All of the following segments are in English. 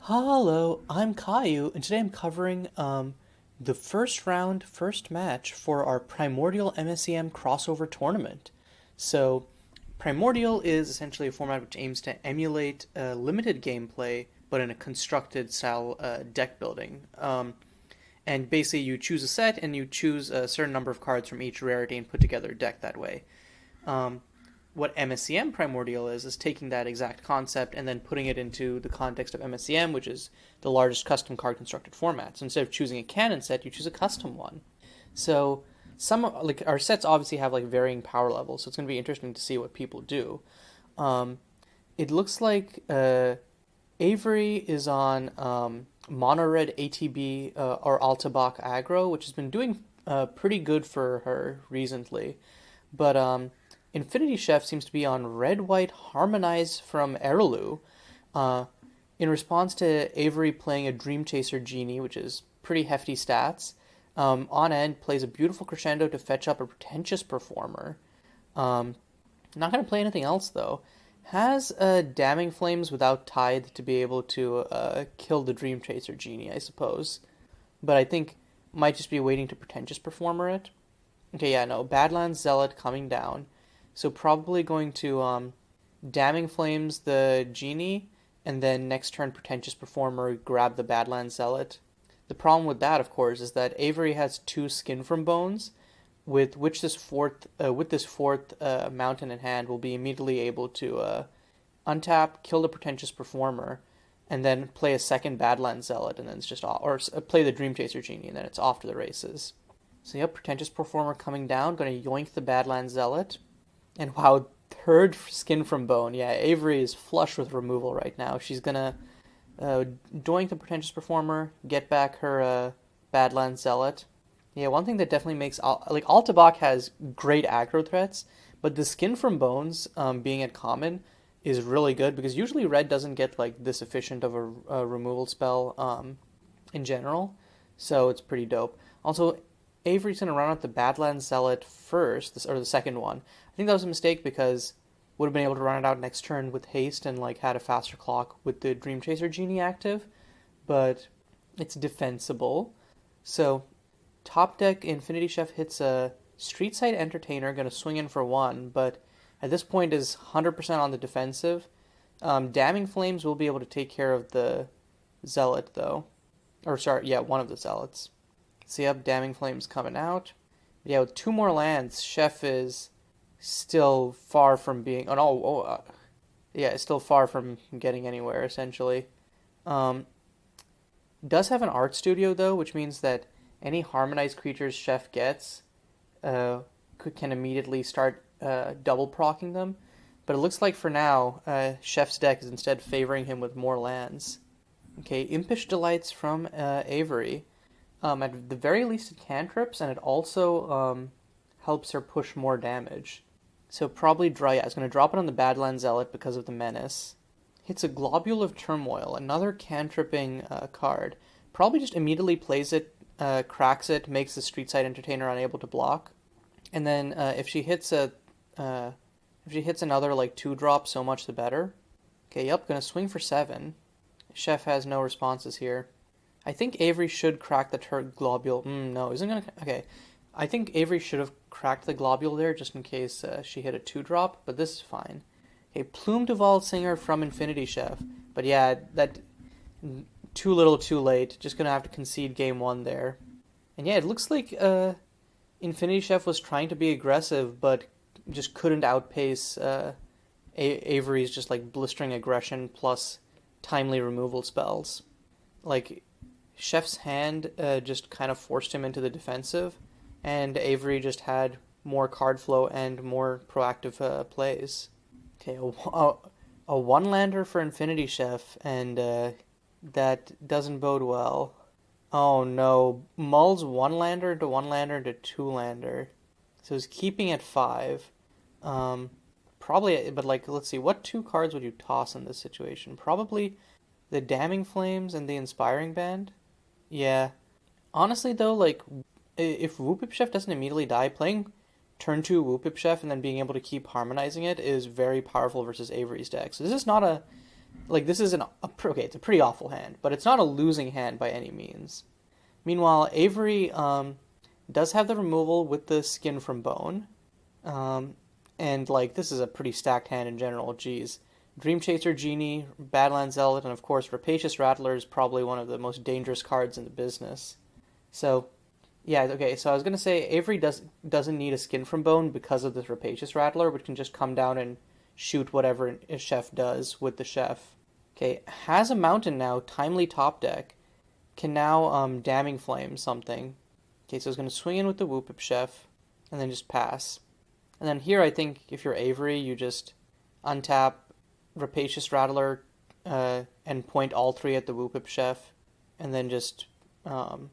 Hello, I'm Caillou, and today I'm covering the first match for our Primordial MSEM crossover tournament. So, Primordial is essentially a format which aims to emulate limited gameplay, but in a constructed style deck building. And basically, you choose a set and you choose a certain number of cards from each rarity and put together a deck that way. Um, what MSEM Primordial is taking that exact concept and then putting it into the context of MSEM, which is the largest custom card constructed format. So instead of choosing a canon set, you choose a custom one. So some like our sets obviously have like varying power levels, so it's going to be interesting to see what people do. Um, it looks like Avery is on MonoRed ATB or Altabach Aggro, which has been doing pretty good for her recently. But InfinityChef seems to be on Red White Harmonize from EAU, uh, in response to Avery playing a Dream Chaser Genie, which is pretty hefty stats. On end, plays a beautiful crescendo to fetch up a pretentious performer. Um, Not going to play anything else though. Has Damning Flames without Tithe to be able to kill the Dream Chaser Genie, I suppose. But I think might just be waiting to pretentious performer it. Okay, yeah, no. Badlands Zealot coming down. So probably going to Damning Flames the Genie, and then next turn Pretentious Performer grab the Badlands Zealot. The problem with that, of course, is that Avery has two Skin from Bones, with which this fourth mountain in hand will be immediately able to untap, kill the Pretentious Performer, and then play a second Badlands Zealot, and then it's just off, or play the Dream Chaser Genie, and then it's off to the races. So yep, Pretentious Performer coming down, going to yoink the Badlands Zealot. And wow, third Skin from Bone. Yeah, Avery is flush with removal right now. She's going to doink the Pretentious Performer, get back her Badlands Zealot. Yeah, one thing that definitely makes like Altabach has great aggro threats, but the Skin from Bones being at common is really good because usually red doesn't get like this efficient of a removal spell in general, so it's pretty dope. Also, Avery's gonna run out the Badlands Zealot first, or the second one. I think that was a mistake because would have been able to run it out next turn with haste and like had a faster clock with the Dream Chaser Genie active, but it's defensible. So top deck InfinityChef hits a Street Side Entertainer, gonna swing in for one, but at this point is 100% on the defensive. Damning Flames will be able to take care of the Zealot though, or sorry, yeah, one of the Zealots. See up, Damning Flames coming out. Yeah, with two more lands, Chef is still far from being. Yeah, it's still far from getting anywhere essentially. Um, does have an art studio though, which means that any harmonized creatures Chef gets uh, can immediately start double procking them. But it looks like for now, Chef's deck is instead favoring him with more lands. Okay, Impish Delights from Avery. At the very least, it cantrips, and it also helps her push more damage. So probably Dry. It's going to drop it on the Badlands Zealot because of the Menace. Hits a Globule of Turmoil, another cantripping card. Probably just immediately plays it, cracks it, makes the Street Side Entertainer unable to block. And then if she hits another like 2-drop, so much the better. Okay, yep, gonna swing for 7. Chef has no responses here. I think Avery should crack the globule. No, isn't gonna. Okay, I think Avery should have cracked the globule there just in case she hit a 2-drop, but this is fine. Okay, Plume Duval Singer from InfinityChef. But yeah, that too little too late. Just gonna have to concede game 1 there. And yeah, it looks like InfinityChef was trying to be aggressive, but just couldn't outpace Avery's just like blistering aggression plus timely removal spells. Like, Chef's hand just kind of forced him into the defensive, and Avery just had more card flow and more proactive plays. Okay, a one-lander for InfinityChef, and that doesn't bode well. Oh no, Mull's one-lander to one-lander to two-lander. So he's keeping at 5. Um, Probably, but like, let's see, what 2 cards would you toss in this situation? Probably the Damning Flames and the Inspiring Band. Yeah. Honestly, though, like, if Whoopip Chef doesn't immediately die, playing turn 2 Whoopip Chef and then being able to keep harmonizing it is very powerful versus Avery's deck. So this is not Like, this is okay, it's a pretty awful hand, but it's not a losing hand by any means. Meanwhile, Avery does have the removal with the skin from bone. Um, and, like, this is a pretty stacked hand in general, geez. Dream Chaser Genie, Badlands Zealot, and of course, Rapacious Rattler is probably one of the most dangerous cards in the business. So, yeah, okay, so I was gonna say Avery doesn't need a skin from bone because of this Rapacious Rattler, which can just come down and shoot whatever a chef does with the chef. Okay, has a mountain now, Timely Top Deck, can now Damning Flame something. Okay, so it's gonna swing in with the Whoopip Chef, and then just pass. And then here I think if you're Avery, you just untap Rapacious Rattler and point all three at the Whoopip Chef, and then just kind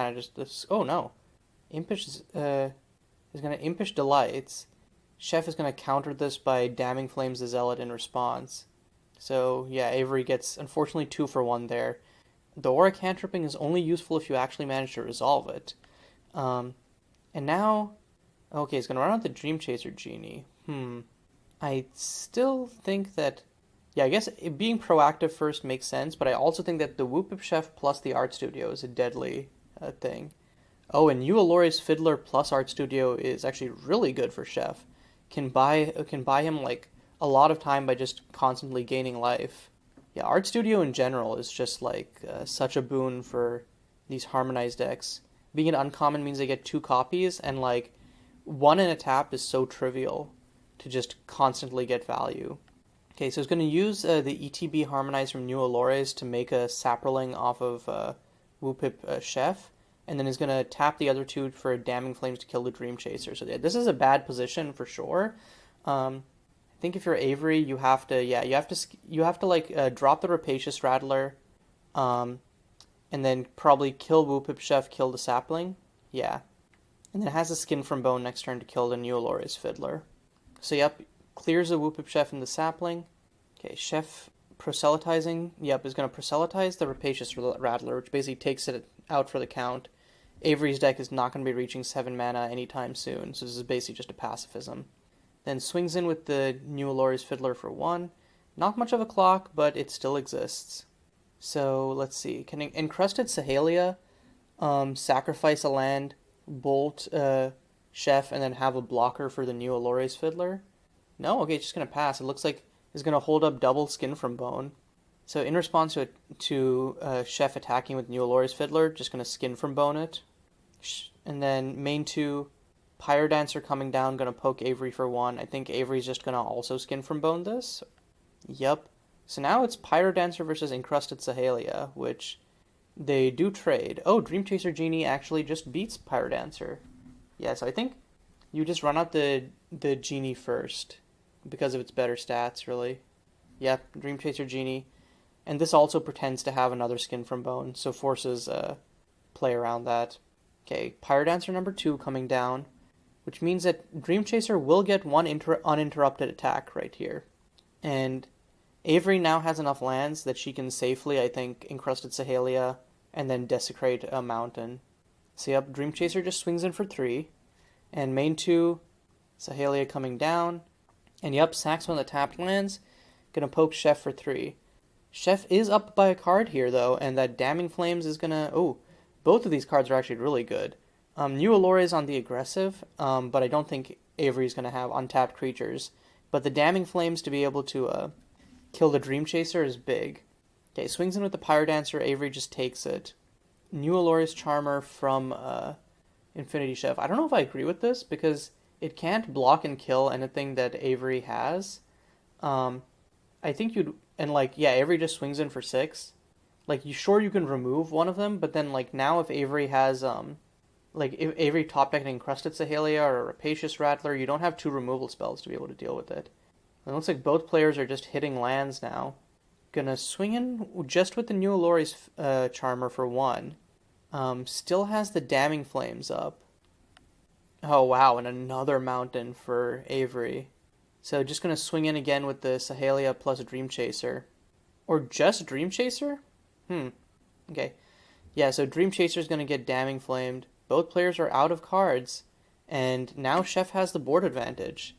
of just this. Oh no, Impish is going to Impish Delights. Chef is going to counter this by Damning Flames the Zealot in response. So yeah, Avery gets unfortunately 2-for-1 there. The Aura Cantripping is only useful if you actually manage to resolve it. And now, okay, it's going to run out the Dream Chaser Genie. I still think that, yeah, I guess being proactive first makes sense, but I also think that the Whoopip Chef plus the Art Studio is a deadly thing. Oh, and Ualore's Fiddler plus Art Studio is actually really good for Chef. Can buy him like a lot of time by just constantly gaining life. Yeah, Art Studio in general is just like such a boon for these Harmonized decks. Being an uncommon means they get 2 copies, and like one in a tap is so trivial to just constantly get value. Okay, so it's going to use the ETB Harmonize from New Allures to make a Saproling off of Whoopip Chef, and then is going to tap the other 2 for Damning Flames to kill the Dream Chaser. So yeah, this is a bad position for sure. I think if you're Avery, you have to like drop the Rapacious Rattler, and then probably kill Whoopip Chef, kill the Sapling. Yeah, and then it has a Skin from Bone next turn to kill the New Allures Fiddler. So yep, clears the Whoopip Chef and the Sapling. Okay, Chef proselytizing. Yep, is going to proselytize the Rapacious Rattler, which basically takes it out for the count. Avery's deck is not going to be reaching 7 mana anytime soon, so this is basically just a pacifism. Then swings in with the New Allures Fiddler for 1. Not much of a clock, but it still exists. So let's see. Can Encrusted Sahelia sacrifice a land, bolt Chef, and then have a blocker for the New Allures Fiddler? No? Okay, it's just going to pass. It looks like it's going to hold up double Skin from Bone. So in response to Chef attacking with New Allures Fiddler, just going to Skin from Bone it. And then main 2, Pyrodancer coming down, going to poke Avery for 1. I think Avery's just going to also Skin from Bone this. Yep. So now it's Pyrodancer versus Encrusted Sahelia, which they do trade. Oh, Dream Chaser Genie actually just beats Pyrodancer. Yeah, so I think you just run out the Genie first because of its better stats, really. Yep, Dream Chaser Genie. And this also pretends to have another Skin from Bone, so forces play around that. Okay, Pyrodancer number 2 coming down, which means that Dream Chaser will get one uninterrupted attack right here. And Avery now has enough lands that she can safely, I think, Encrusted Sahelia and then Desecrate a Mountain. So yep, Dream Chaser just swings in for 3. And main 2, Sahelia coming down. And yep, sacks one of the tapped lands. Gonna poke Chef for 3. Chef is up by a card here, though, and that Damning Flames is gonna... Oh, both of these cards are actually really good. New Allure is on the aggressive, but I don't think Avery's gonna have untapped creatures. But the Damning Flames to be able to kill the Dream Chaser is big. Okay, swings in with the Pyrodancer. Avery just takes it. New Allure's Charmer from InfinityChef. I don't know if I agree with this, because it can't block and kill anything that Avery has. I think you'd... And, like, yeah, Avery just swings in for 6. Like, you can remove one of them, but then, like, now if Avery has, like, if Avery top deck an Encrusted Sahelia or a Rapacious Rattler, you don't have 2 removal spells to be able to deal with it. It looks like both players are just hitting lands now. Gonna swing in just with the New Allure's Charmer for 1. Still has the Damning Flames up. Oh, wow, and another Mountain for Avery. So just going to swing in again with the Sahelia plus Dream Chaser. Or just Dream Chaser? Okay. Yeah, so Dream Chaser is going to get Damning Flamed. Both players are out of cards. And now Chef has the board advantage.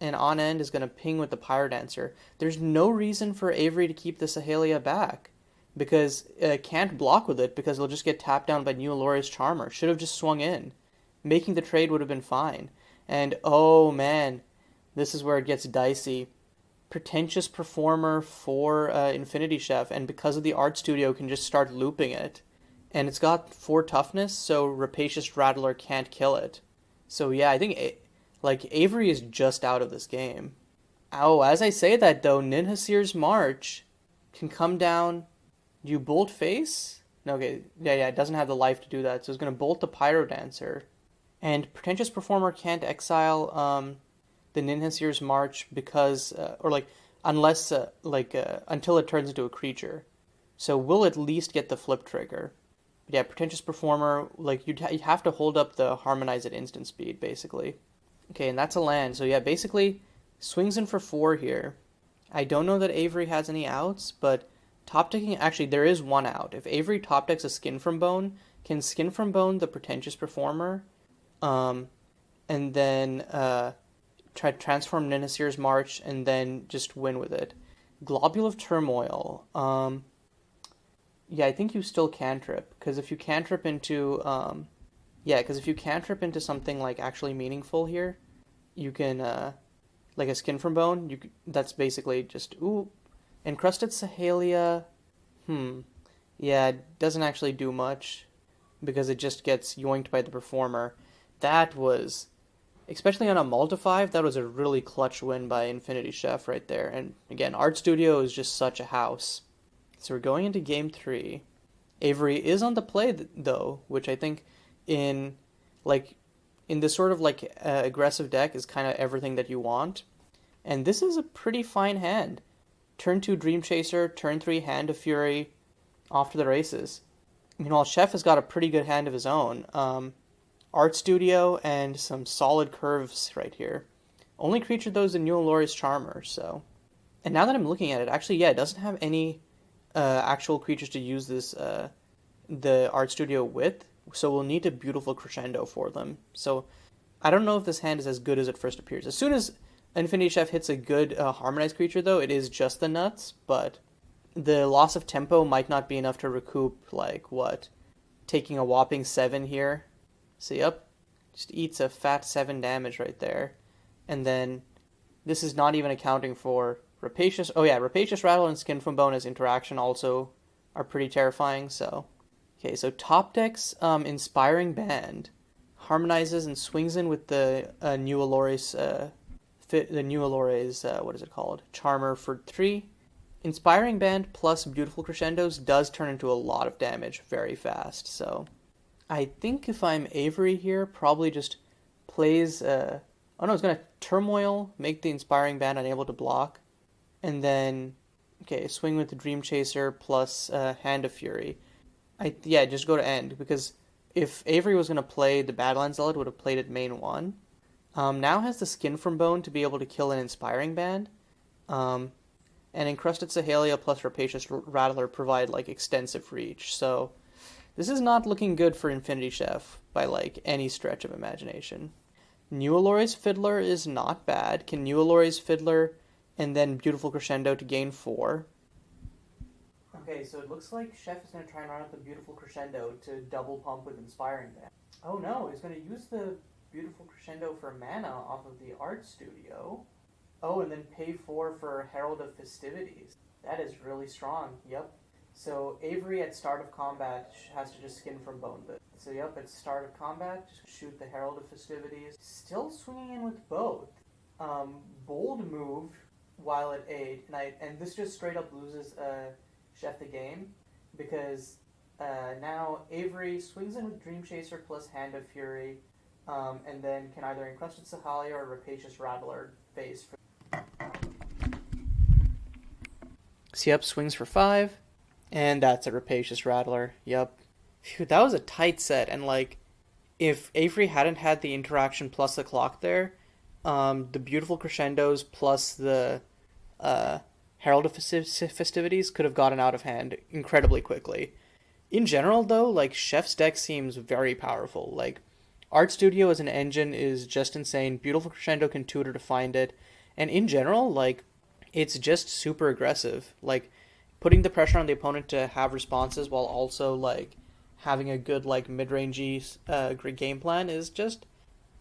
and on end is going to ping with the Pyrodancer. There's no reason for Avery to keep the Sahelia back because can't block with it because it'll just get tapped down by New Alori's Charmer. Should have just swung in. Making the trade would have been fine. And oh man, this is where it gets dicey. Pretentious Performer for InfinityChef, and because of the art studio, can just start looping it. And it's got 4 toughness, so Rapacious Rattler can't kill it. So yeah, I think like Avery is just out of this game. Oh, as I say that though, Ninhasir's March can come down. Do you bolt face? No, okay, yeah, it doesn't have the life to do that, so it's gonna bolt the Pyrodancer. And Pretentious Performer can't exile the Ninhasir's March because, or like, unless, until it turns into a creature. So we'll at least get the flip trigger. But yeah, Pretentious Performer, like, you'd have to hold up the Harmonize at instant speed, basically. Okay, and that's a land. So yeah, basically, swings in for 4 here. I don't know that Avery has any outs, but top decking, actually, there is one out. If Avery top decks a Skin from Bone, can Skin from Bone the Pretentious Performer, and then, try to transform Ninhasir's March, and then just win with it. Globule of Turmoil. Yeah, I think you still cantrip, because if you cantrip into, something like actually meaningful here, you can, like a Skin from Bone, that's basically just, ooh, Encrusted Sahelia, yeah, it doesn't actually do much, because it just gets yoinked by the Performer. That was, especially on a multi-5, that was a really clutch win by InfinityChef right there. And again, Art Studio is just such a house. So we're going into game 3. Avery is on the play though, which I think in this sort of aggressive deck is kind of everything that you want. And this is a pretty fine hand. Turn 2 Dream Chaser, turn 3 Hand of Fury, off to the races. Meanwhile, Chef has got a pretty good hand of his own. Art Studio and some solid curves right here. Only creature though is the New Alori's Charmer, so. And now that I'm looking at it, actually, yeah, it doesn't have any actual creatures to use this, the Art Studio with, so we'll need a Beautiful Crescendo for them. So I don't know if this hand is as good as it first appears. As soon as InfinityChef hits a good Harmonized creature though, it is just the nuts, but the loss of tempo might not be enough to recoup, taking a whopping 7 here. So yep, just eats a fat 7 damage right there. And then this is not even accounting for Rapacious. Oh yeah, Rapacious Rattle and Skin from Bone as interaction also are pretty terrifying. So, okay, so top decks Inspiring Band harmonizes and swings in with the New Alori's what is it called? Charmer for 3. Inspiring Band plus Beautiful Crescendos does turn into a lot of damage very fast. So I think if I'm Avery here, probably just plays, it's going to Turmoil, make the Inspiring Band unable to block, and then, okay, swing with the Dream Chaser plus Hand of Fury. Just go to end, because if Avery was going to play the Badlands Zealot, would have played it main 1. Now has the Skin from Bone to be able to kill an Inspiring Band, and Encrusted Sahelia plus Rapacious Rattler provide, extensive reach, so this is not looking good for InfinityChef by, any stretch of imagination. New Alori's Fiddler is not bad. Can New Alori's Fiddler and then Beautiful Crescendo to gain 4. Okay, so it looks like Chef is going to try and run out the Beautiful Crescendo to double pump with Inspiring Band. Oh no, he's going to use the Beautiful Crescendo for mana off of the Art Studio. Oh, and then pay 4 for Herald of Festivities. That is really strong, yep. So Avery at start of combat has to just Skin from Bone this. So yep, at start of combat, just shoot the Herald of Festivities. Still swinging in with both. Bold move while at 8, and this just straight up loses Chef the game, because now Avery swings in with Dream Chaser plus Hand of Fury, and then can either Encrusted Sahelia or Rapacious Rattler face. So yep, swings for 5. And that's a Rapacious Rattler. Yep. Phew, that was a tight set. And, if Avery hadn't had the interaction plus the clock there, the Beautiful Crescendos plus the Herald of Festivities could have gotten out of hand incredibly quickly. In general, though, Chef's deck seems very powerful. Art Studio as an engine is just insane. Beautiful Crescendo can tutor to find it. And in general, like, it's just super aggressive. Like, putting the pressure on the opponent to have responses while also, like, having a good, like, mid-rangey game plan is just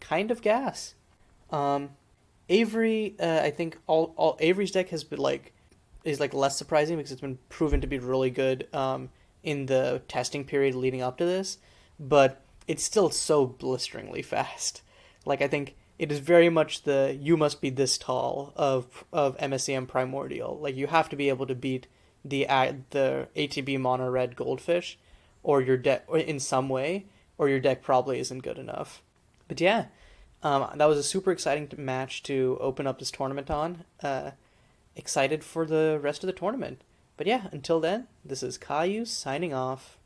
kind of gas. Um, Avery, I think all Avery's deck has been like is like less surprising because it's been proven to be really good in the testing period leading up to this, but it's still so blisteringly fast. Like I think it is very much the you must be this tall of MSEM Primordial. Like you have to be able to beat the ATB MonoRed Goldfish, or your deck in some way, or your deck probably isn't good enough. But yeah, that was a super exciting match to open up this tournament on. Excited for the rest of the tournament. But yeah, until then, this is Caillou signing off.